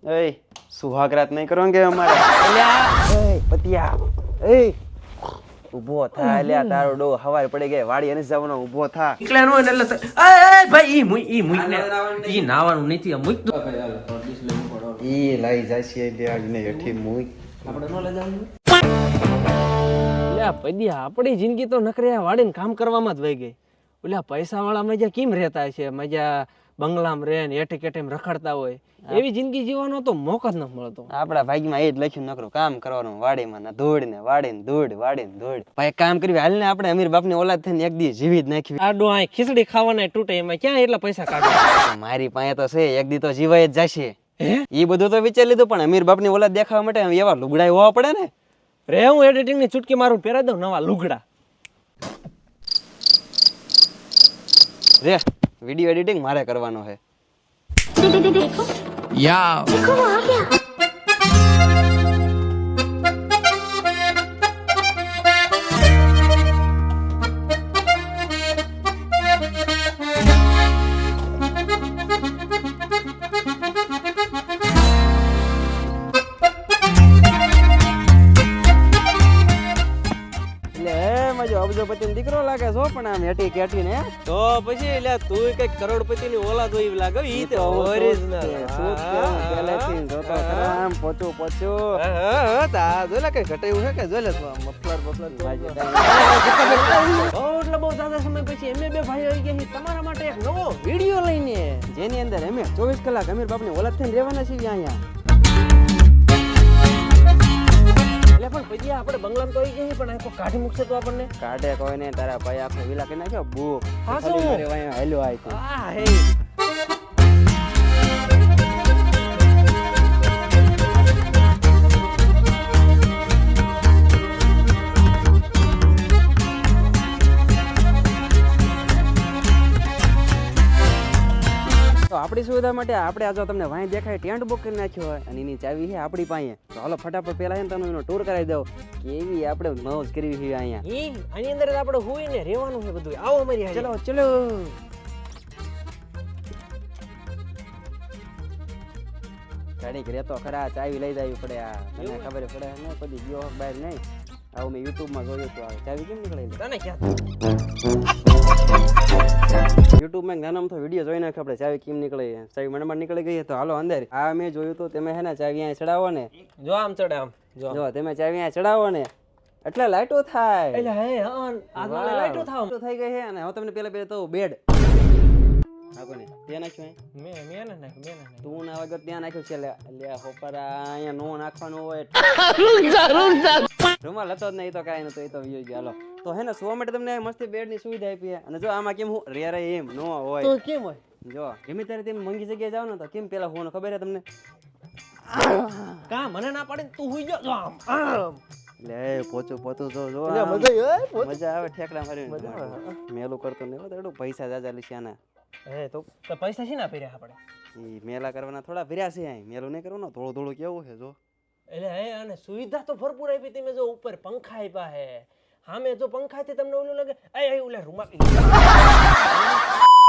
એ સુહાગરાત નહીં કરવાનું કે અમારે એ પતિયા એ ઊભો થા લ્યા તારો ડો હવારે પડી ગઈ વાડી અને જવાનો ઊભો થા એકલા નો એટલે એ ભાઈ ઈ મુઈ ને ઈ નાવાનું નથી મુઈ દો ઈ લઈ જાશે લે આજને હેઠી મુઈ આપણે નો લઈ જવાનું લ્યા પડિયા આપણી જિંદગી તો નકરે વાડીને કામ કરવામાં જ વહી ગઈ ઓલા પૈસા વાળા મજા કેમ રહેતા છે મજા બંગલામાં રહે ને એઠે કેઠે રખડતા હોય એવી જિંદગી જીવવાનો તો મોકો જ ન મળતો આપડા ભાગ્યમાં એ જ લખ્યું નકરું કામ કરવાનું વાડીમાં ના ધોડ ને વાડીને ધોડ વાડીને ધોડ ભાઈ કામ કરી હાલ ને આપણે અમીર બાપની ઓલાદ થઈને એક દી જીવી જ નાખી આડો આ ખીચડી ખાવાના તૂટે એમાં ક્યાં એટલા પૈસા કાઢે મારી પાસે તો છે એક દી તો જીવાય જ જશે હે એ બધું તો વિચારી લીધું પણ અમીર બાપની ઓલાદ દેખાવા માટે એવા લુગડા હોવા પડે ને રે હું એડિટિંગ ની ચૂટકી મારું પહેરાવી દઉં નવા લુગડા રે વિડિયો એડિટિંગ મારે કરવાનો છે યા देखो वो आ गया અબજોપતિ દીકરો લાગે છો પણ આમ હેટી કેટી ને તો પછી એટલે તું કઈક કરોડપતિ ની ઓલાદ હોય એવી લાગે ઈ તે ઓરિજિનલ પહેલેથી જોતો ખરા આમ પોચું પોચું તા જોલે કઈ ઘટાયું છે કે જોલે મફલર બાજુ એટલે બહુ દાદા સમય પછી અમે બે ભાઈઓ આવી ગયા તમારા માટે એક નવો વિડિયો લઈને જેની અંદર અમે 24 કલાક અમીર બાપની ઓલાદ થઈને રહેવાના છીએ અહીંયા એટલે પણ પછી આપણે બંગલામાં તો આવી ગયા પણ આખો કાઢી મૂકશે તો આપણને કાઢે કોઈ ને તારા ભાઈ આપણે વિલા કરી નાખ્યો બુક હા શું હેલો આઈ તું આ હે આપણી સુવિધા માટે આપણે આ જો તમને વાંહી દેખાય ટેન્ટ બુક કરી નાખ્યો હોય અને એની ચાવી છે આપણી પાસે તો હાલો ફટાફટ પેલા છે ને એનો ટૂર કરાવી દો કેવી આપણે મોજ કરવી છે અહીંયા આની અંદર આપણે હોય ને રહેવાનું છે બધું આવો અમારી હારે ચલો ચલો ઘડીક રહેતો ખરા ચાવી લઈ જવી પડે આ મને ખબર પડે ને કદી ગયો બહાર નહીં આવું મેં યુટ્યુબમાં જોયું હતું આ ચાવી કેમ નીકળે તને ક્યાં યુટ્યુબમાં નાનામાં તો વિડીયો જોઈ નાખે આપણે ચાવી કેમ નીકળે ચાવી મનમાં નીકળી ગઈ તો હાલો અંદર આ મેં જોયું તો તમે હે ને ચાવી અહીંયા ચડાવો ને જો આમ ચડે આમ જો તમે ચાવી અહીંયા ચડાવો ને એટલે લાઈટો થાય એટલે હે હા આગળ લાઈટો થાવ થઈ ગઈ છે અને હવે તમને પેલા તો બેડ હા કોને ત્યાં નાખ્યું મેં ના તું ના વગર ત્યાં નાખ્યું છે લે હોપરા અહીંયા નો નાખવાનું હોય રૂમાલ હતો જ નહીં તો કાંઈ નતો એ તો વિયો ગયો હાલો તો હે ને સુવા માટે તમને મસ્તી બેડ ની સુવિધા આપી છે અને જો આમાં કેમ હું રેરે એમ નો હોય તો કેમ હોય જો ગમે ત્યારે તમે મંગી જગ્યાએ જાવ ને તો કેમ પેલા હોવાનું ખબર છે તમને કા મને ના પાડે તું હુઈ જો આમ આમ લે પોચું પોતું જો જો મજા આવે ઠેકડા મારી મેલું કરતો નહીં તો પૈસા જાજા લીસ્યાના હે તો પૈસા છે ના પીર્યા આપણે ઈ મેલા કરવાના થોડા ભર્યા છે અહીં મેલું નહીં કરવાનું થોડું થોડું કેવું છે જો એટલે હે અને સુવિધા તો ભરપૂર આપી તમે જો ઉપર પંખા આપ્યા હે હામે જો પંખાથી તમને ઓલું લાગે એ ઓલા રૂમા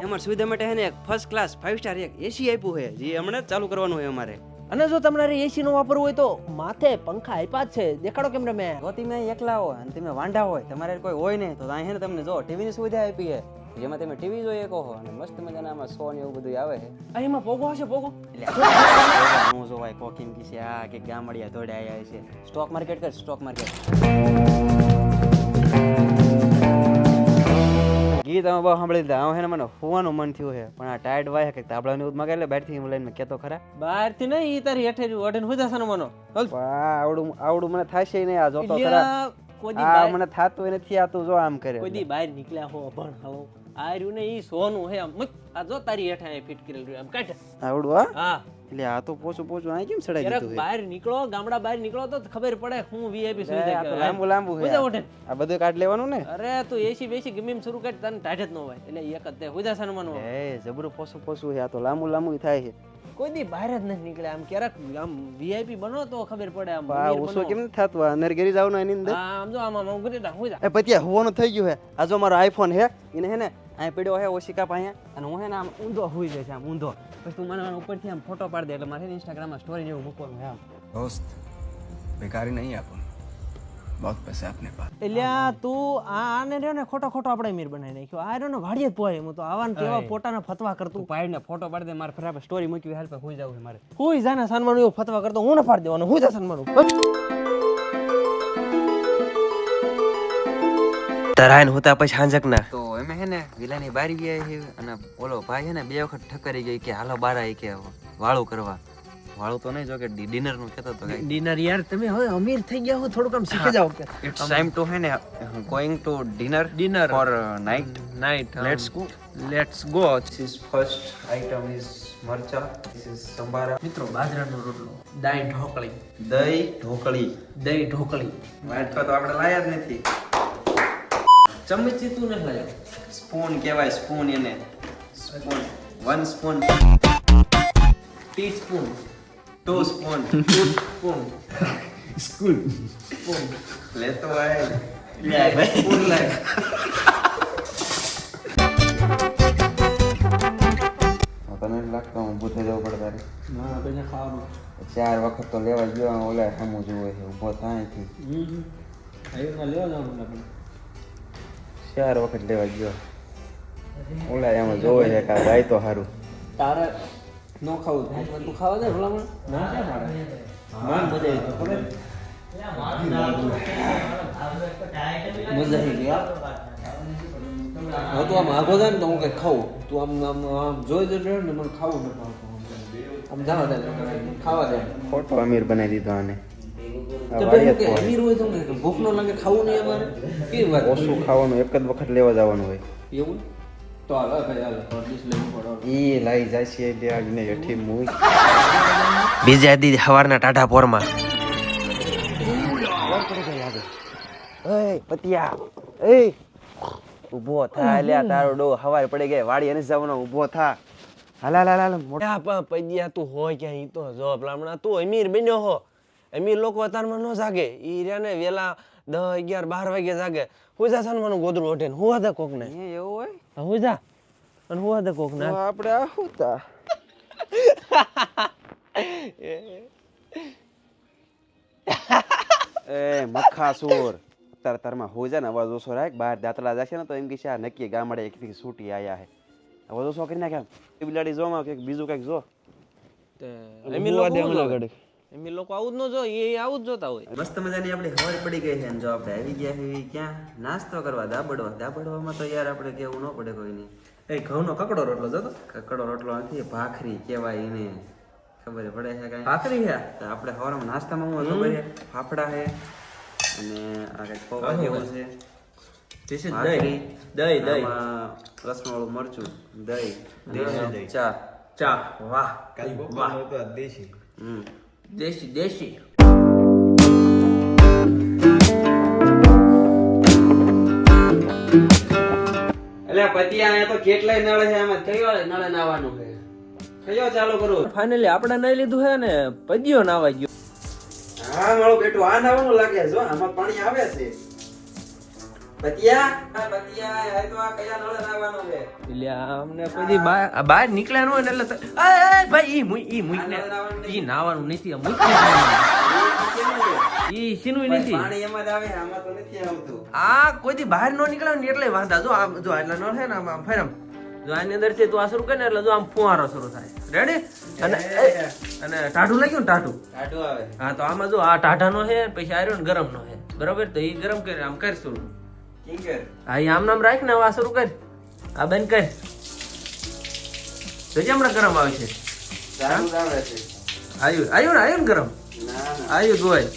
અમાર સુવિધા માટે હે ને એક ફર્સ્ટ ક્લાસ 5 સ્ટાર એક એસી આપ્યું છે જે હમણાં ચાલુ કરવાનું હોય અમારે અને જો તમારે એસી નો વાપરવું હોય તો માથે પંખા આપ્યા જ છે દેખાડો કેમ રમે જો તમે એકલા હો અને તમે વાંઢા હોય તમારે કોઈ હોય નહીં તો અહીં હે ને તમને જો ટીવી ની સુવિધા આપી છે જેમાં તમે ટીવી જોઈએ કહો અને મસ્ત મજાના આમાં શો ને એવું બધું આવે છે એમાં પોગો હશે પોગો હું જોવાય કોકિંગ કી છે આ કે ગામડિયા દોડે આયા છે સ્ટોક માર્કેટ કર સ્ટોક માર્કેટ ગીત અમે બહુ સાંભળી લીધા હવે મને હોવાનું મન થયું છે પણ આ ટાયર્ડ વાય કે તાબડા ની ઉદમાં એટલે બહારથી લઈને મેં કેતો ખરા બહાર થી નહીં ઈ તારી હેઠે ઓઢન હોય જશે મનો આવડું મને થાશે નહીં આ જોતો ખરા આ મને થાતું નથી આતું જો આમ કરે કોઈ દી બહાર નીકળ્યા હો ભણ હાલો આ રહ્યું ને ઈ સોનું હે આમ આ જો તારી હેઠે ફિટ કરેલું રહ્યું આમ કાઢ આવડું હા એટલે આ તો પોચું આ કેમ ચડાઈ દીધું બહાર નીકળો ગામડા બહાર નીકળો તો ખબર પડે હું વીઆઈપી સુવિધા કે લાંબુ છે આ બધું કાઢ લેવાનું ને અરે તું એસી બેસી ગમે એમ શરૂ કરી તને ટાઢ જ ન હોય એટલે એક જ તે હુદા સનમાનો એ જબરું પોસું છે આ તો લાંબુ થાય છે કોઈ દી બહાર જ નથી નીકળે આમ ક્યારેક આમ વીઆઈપી બનો તો ખબર પડે આમ આ ઓછો કેમ થતું અંદર ગરી જાવ ને એની અંદર આમ જો આમ આમ ગુરી દા હુદા એ પતિયા હોવાનું થઈ ગયું છે આ જો મારો આઈફોન હે એને હે ને અહીંયા પડ્યો હે ઓશિકા પાસે અને હું હે ને આમ ઊંધો હોઈ જાય છે આમ ઊંધો પછી તું મને ઉપરથી આમ ફોટો પાડી દે એટલે મારે ઇન્સ્ટાગ્રામમાં સ્ટોરી જેવું મૂકવાનું હે આમ दोस्त बेकारी नहीं है अपन बहुत पैसे अपने पास એટલે તું આને રહ્યો ને ખોટો ખોટો આપણે મીર બનાવી નાખ્યો આ રહ્યો ને વાડીએ જ પોય હું તો આવાને કેવા પોતાના ફતવા કરતું પાડીને ફોટો પાડી દે મારે ફટાફટ સ્ટોરી મૂકવી હાલ પર હોઈ જવું છે મારે હુઈ જાને સન્માનું એવું ફતવા કરતો હું ન પાડી દેવાનો હુઈ જા સન્માનું તરાયન હોતા પછી હાંજકના તો એમે હે ને વિલાની બારી ગયા છે અને ઓલો ભાઈ છે ને 2 વખત ઠકરી ગઈ કે હાલો બાર આવી કે વાળું કરવા વાળું તો નહીં જો કે ડિનર નું કહેતો તો ડિનર યાર તમે હવે અમીર થઈ ગયા હો થોડું કામ શીખી જાઓ કે ઇટ્સ ટાઈમ ટુ હે ને going to dinner for night let's go this is first item is મરચા ધીસ ઇઝ સંભારા મિત્રો બાજરાનો રોટલો દહીં ઢોકળી દહીં ઢોકળી વાટકા તો આપણે લાયા જ નથી ચમચી તું ન લાયો સ્પૂન કહેવાય સ્પૂન એને spoon 1 spoon teaspoon 2 spoon spoon લેતો આય સ્પૂન લાય તને લાગતો હું ઊભું થઈ જવું પડે તારે ના બેને ખાવાનું 4 વખત તો લેવા ગયો ઓલા સામું જોવે છે ઊભો થાય થી આયુના લેવા જવાનું આપણે 4 વખત લેવા ગયો ઓલા એમાં જોવે છે કે ગાય તો સારું તારે નો ખાવું તું ખાવા દે ભલામણ ના કે મારે માન મજા આવી મજા આવી ગયા હા તું આમ આગો જાય ને તો હું કઈ ખાવું તું આમ જોઈ જો ને મને ખાવું ન આમ જવા દે ખાવા દે ખોટો અમીર બનાવી દીધો આને તો ભાઈ કે અમીર હોય તો ભૂખ ન લાગે ખાવું નહીં અમારે કેવી વાત ઓછું ખાવાનું એક જ વખત લેવા જવાનું હોય એવું તો હાલો ભાઈ હાલો ડિશ લેવું પડે ઈ લઈ જાય છે બેગ ને હેઠી મૂક બીજા દી હવારના ટાટા પોરમાં એય પતિયા એય ઊભો થા લ્યા તારો ડો હવારે પડી ગઈ વાડી અને જવાનો ઊભો થા હાલ મોટા પૈયા તું હોય ક્યાં ઈ તો જો ભલામણા તું અમીર બન્યો હો અમીર લોકો અતારમાં ન જાગે ઈ રહ્યા ને વેલા 10 11 12 વાગે જાગે હું જા સન્માનું ગોદરું ઓઢે ને હું દે કોક ને એવું હોય હું જા અને હું દે કોક ને આપણે આહુતા એ મખાસુર તારમાં હો જાય ને અવાજ ઓછો રાખ બહાર દાંતલા જશે ને તો એમ કે છે આ નક્કી ગામડે એક થી છૂટી આયા હે અવાજ ઓછો કરી નાખ એ બિલાડી જોમાં કે બીજું કઈક જો અમીર લોકો આવું જ ન જો એ આવું જ જોતા હોય મસ્ત મજાની આપણી હવાર પડી ગઈ છે અને જો આપણે આવી ગયા છે ક્યાં નાસ્તો કરવા દાબડવામાં તો યાર આપણે કેવું ન પડે કોઈની એ ઘઉંનો કકડો રોટલો જોતો કકડો રોટલો નથી ભાખરી કહેવાય એને ખબર પડે છે કઈ ભાખરી છે તો આપણે હવારમાં નાસ્તામાં હું ખબર છે ફાફડા છે અને આ કઈક પૌવા જેવું છે ધીસ ઇઝ ભાખરી, દહીં આમાં લસણવાળું મરચું દહીં ચા ચા વાહ વાહ હમ દેશી એટલે પતિયા અહીંયા તો કેટલાય નળ છે આમાં કયો નળે નાવાનું છે કયો ચાલુ કરું ફાઇનલી આપણે નહીં લીધું છે ને પદ્યો નાવા ગયો હા મારું બેટું આ નાવાનું લાગે જો આમાં પાણી આવે છે પતિયા આ તો આ કયા નળે નાવાનું છે એટલે અમને પછી બહાર નીકળ્યા ન હોય ને એટલે ભાઈ ઈ મુઈ ને ઈ નાવાનું નથી ઈ સીનું નથી પાણી એમાં જ આવે આમાં તો નથી આવતું આ કોઈથી બહાર ન નીકળ્યો ને એટલે વાંધા જો આમ જો એટલે ન છે ને આમ ફેરમ જો આની અંદર થી તું આ શરૂ કરે ને એટલે જો આમ ફુવારો શરૂ થાય રેડી અને ટાઢું લાગ્યું ને ટાઢું આવે હા તો આમાં જો આ ટાઢાનો છે પછી આર્યો ને ગરમ નો છે બરાબર તો ઈ ગરમ કરી આમ કર શરૂ કિંગર હા ઈ આમ નામ રાખ ને આ શરૂ કર આ બંધ કર જોજે હમણાં ગરમ આવે છે સારું આવે છે આયુ ને ગરમ ના આયુ ગોય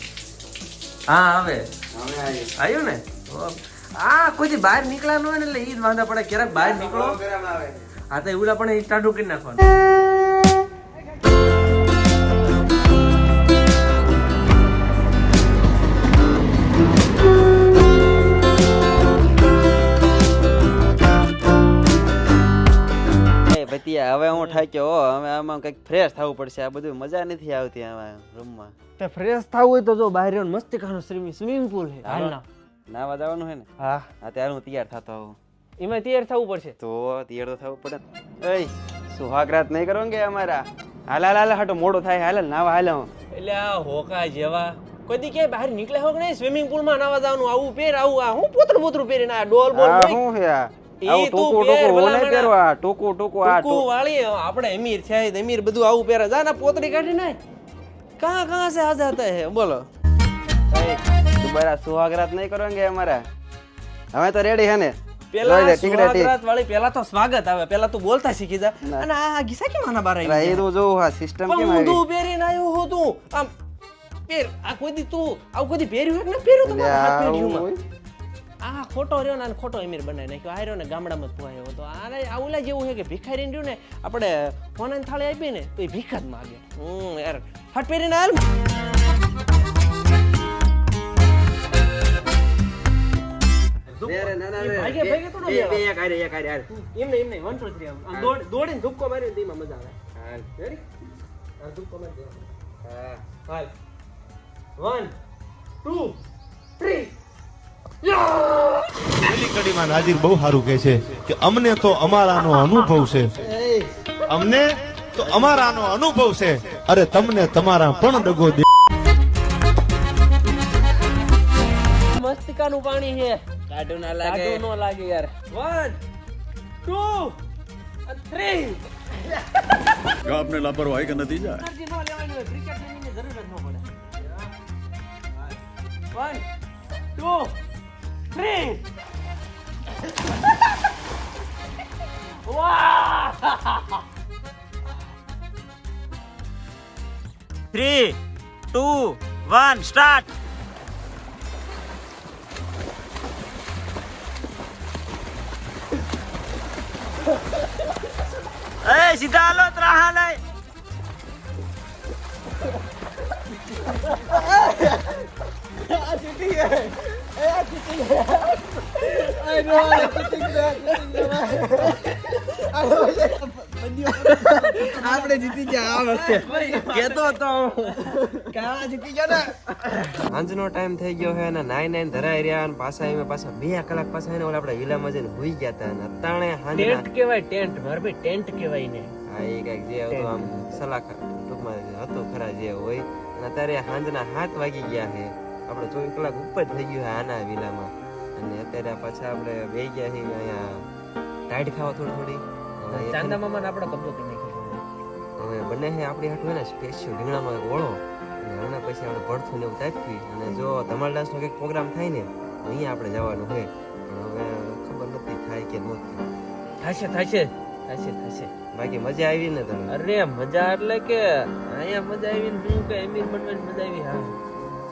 હા હવે હવે આવી આયુ ને આ કોઈ બહાર નીકળ્યા ન હોય ને એટલે ઈ જ વાંધા પડે ક્યારેક બહાર નીકળો ગરમ આવે હા તો એવડા પણ ટાઢું કરી નાખવાનું પતિયા હવે હું થાક્યો હવે આમાં કઈક ફ્રેશ થવું પડશે આ બધું મજા નથી આવતી આમાં રૂમમાં તે ફ્રેશ થવું હોય તો જો બહાર મસ્તી ખાનો સ્વિમિંગ પુલ છે હાલ ના નાવા જવાનું છે ને હા હા ત્યારે હું તૈયાર થતો આવું એમાં તૈયાર થવું પડશે. તો તૈયાર તો થવું પડે ને. એય સુહાગરાત નહીં કરો કે અમારા? હાલ હાલ હાલ હાટો મોડો થાય. હાલ હાલ નાવા હાલ. એટલે આ હોકા જેવા કોઈ દી ક્યાંય બહાર નીકળ્યા હોક નહીં સ્વિમિંગ પુલમાં નાવા જવાનું આવું પહેર આવું આ હું પોતરું પહેરીને આ ડોલ બોલ આ હોય. શું છે આ? ઈ આવું તું ટૂંકું પહેર, ટૂંકું હું નહીં ભલામણ. પહેરવા. ટૂંકું ટૂંકું આ ટૂંકું વાળી આપણે અમીર છે અમીર બધું આવું પહેરે જા ના પોતરી કાઢી નાય. કહા સે આ જાતા હે બોલો. એય, તું બરા સુહાગરાત નહીં કરો કે અમારા? હવે તો રેડી હે ને? પેલા જોઈ લે, ટીકડે ટીક. સુહાગરાત વાળી પેલા તો સ્વાગત આવે પેલા તું બોલતા શીખી જા. ના. અને આ ગીસા કેમ આના બાર અલા, એ તો જોવું આ સિસ્ટમ કેમ આવી? ઊંધું પહેરીને આવ્યો હો તું આમ પહેર આ કોઈ દી તું આવું કોઈ દી પહેર્યું હોય કે ના પહેર્યું તમારા હાથ પેઢીઓમાં? આ ખોટો રહ્યો ને આને ખોટો અમીર બનાવી નાખ્યો. આ રહ્યો ને ગામડામાં જ પોહાયો તો આને આ ઓલા જેવું છે કે ભિખારી રહ્યું ને આપણે ફોન થાળી આપી ને તો એ ભીખ જ માગે. યાર ફટ પહેરીને હાલ. ભાગે ભાગે થોડો લેવા. એમને 1 2 3 આમ દોડીને ધુક્કો મારીને તો એમાં મજા આવે. રેડી? આ ધુક્કો મારી દે. હાલ 1 2 3 પેલી કડીમાં નાજીર બહુ સારું કહે છે કે અમને તો અમારાનો અનુભવ છે, અમને તો અમારાનો અનુભવ છે, અરે તમને તમારા પણ દગો દે. મસ્તિકાનું પાણી છે. કાઢું ના લાગે. કાઢું નો લાગે યાર. 1 2 and 3 आपने लापरवाही का नतीजा है। એનર્જી નો લેવાની હોય ક્રિકેટ રમવાની જરૂર જ ન પડે. 1 2 3 વાહ 3 2 1 સ્ટાર્ટ. એ સીધા હાલો ત્રાહા લઈ. આપણે જીતી ગયા આ વખતે. કેતો તો કા જીતી ગયા ને. સાંજનો ટાઈમ થઈ ગયો છે અને નાઈ ધરાઈ રહ્યા અને પાછા એમાં પાછા 2 કલાક પાછા એને ઓલા આપણે વિલામાં જઈને હુઈ ગયા હતા અને અતાણે હાંજના ટેન્ટ કહેવાય ટેન્ટ માર ભાઈ ટેન્ટ કહેવાય ને. હા એ કઈક જે હતું આમ સલાખા ટૂંકમાં હતું ખરા જે હોય અને અત્યારે સાંજના 7 વાગી ગયા છે. આપણે 24 કલાક ઉપર થઈ ગયું છે આના વિલામાં અને અત્યારે પાછા આપણે બેહી ગયા છીએ અહીંયા ટાઈડ ખાવા થોડી અને ચાંદા મામાને આપણે કબજો કરી નાખ્યો. હવે બને છે આપણી હાટું હોય ને સ્પેશિયલ રીંગણાનો એક ઓળો અને હમણાં પછી આપણે ભડથું ને એવું તાપવી અને જો ધમાલ ડાન્સનો કંઈક પ્રોગ્રામ થાય ને તો અહીંયા આપણે જવાનું હોય પણ હવે ખબર નથી થાય કે ન થાય. થશે બાકી મજા આવી ને તમે? અરે મજા એટલે કે અહીંયા મજા આવી ને હું કે અમીર બનવાની મજા આવી. હા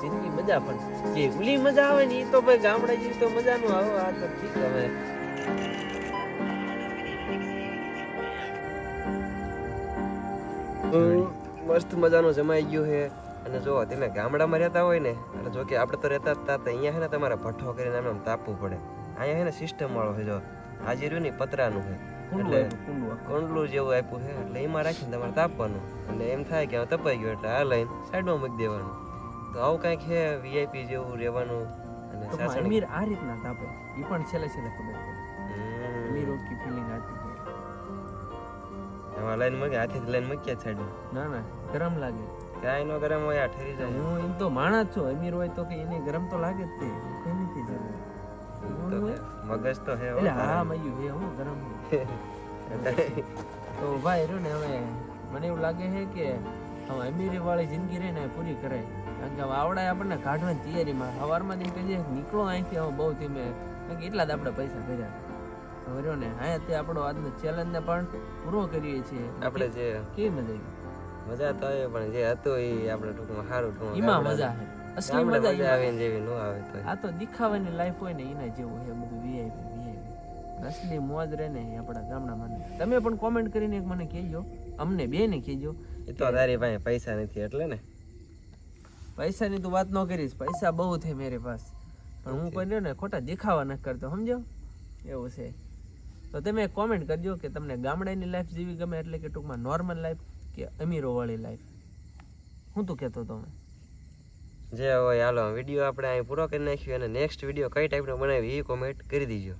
જિંદગી મજા પણ જે ઓલી મજા આવે ને એ તો ભાઈ ગામડા જેવી તો મજા નો આવે. આ તો ઠીક હવે મસ્ત મજાનું જમાઈ ગયું છે અને જો તમે ગામડામાં રહેતા હોય ને એટલે જો કે આપણે તો રહેતા જ હતા તો અહીંયા છે ને તમારે ભઠ્ઠો કરીને આમ તાપવું પડે. અહીંયા છે ને સિસ્ટમ વાળો છે જો આજે રહ્યું ને પતરાનું છે એટલે કુંડલું જેવું આપ્યું છે એટલે એમાં રાખીને તમારે તાપવાનું એટલે એમ થાય કે હવે તપાઈ ગયું એટલે આ લઈને સાઈડમાં મૂકી દેવાનું. તો આવું કંઈક છે વીઆઈપી જેવું રહેવાનું અને સાસણ. અમીર આ રીતના તાપે એ પણ છેલ્લે ખબર પડે. અમીર ઓકી ફીલિંગ આતી છે. એમાં લઈને મૂકી હાથેથી લઈને મૂક્યા સાઈડમાં. ના ના ગરમ લાગે. કાંઈ નો ગરમ હોય આ ઠરી જાય. હું એમ તો માણસ છું અમીર હોય તો કે એને ગરમ તો લાગે જ તે કઈ નથી જરૂર. તો મગજ તો હે એટલે હા મયું હે હું ગરમ તો ભાઈ રહ્યો ને હવે મને એવું લાગે છે કે હવે અમીરી વાળી જિંદગી રહે ને પૂરી કરે કારણ કે હવે આવડાય આપણને કાઢવાની તૈયારીમાં સવારમાં જેમ કહીએ નીકળો અહીંથી હવે બહુ ધીમે કારણ કે એટલા જ આપણે પૈસા કર્યા હવે રહ્યો ને હા તે આપણો આજનો ચેલેન્જને પણ પૂરો કરીએ છીએ. આપણે જે કેવી મજા આવી? મજા તો આવે પણ જે હતું એ આપણે ટૂંકમાં સારું એમાં મજા છે અસલી મજા મજા આવે એમાં. ને જેવી નો આવે તો આ તો દેખાવાની લાઈફ હોય ને એના જેવું છે બધું વીઆઈપી અસલી મોજ રહે ને એ આપણા ગામડામાં. તમે પણ કોમેન્ટ કરીને એક મને કહેજો અમને બેને કહેજો. એ તો તારી પાસે પૈસા નથી એટલે ને. પૈસાની તું વાત ન કરીશ પૈસા બહુ છે મેરે પાસ પણ હું પણ ને ખોટા દેખાવા ન કરતો સમજો એવું છે. તો તમે કોમેન્ટ કરજો કે તમને ગામડાની લાઈફ જેવી ગમે એટલે કે ટૂંકમાં નોર્મલ લાઈફ કે અમીરો વાળી લાઈફ. હું તો કહેતો તમે જે હોય હાલો વિડીયો આપણે અહીં પૂરો કરી નાખ્યો અને નેક્સ્ટ વિડીયો કઈ ટાઈપનો બનાવી એ કોમેન્ટ કરી દીજો.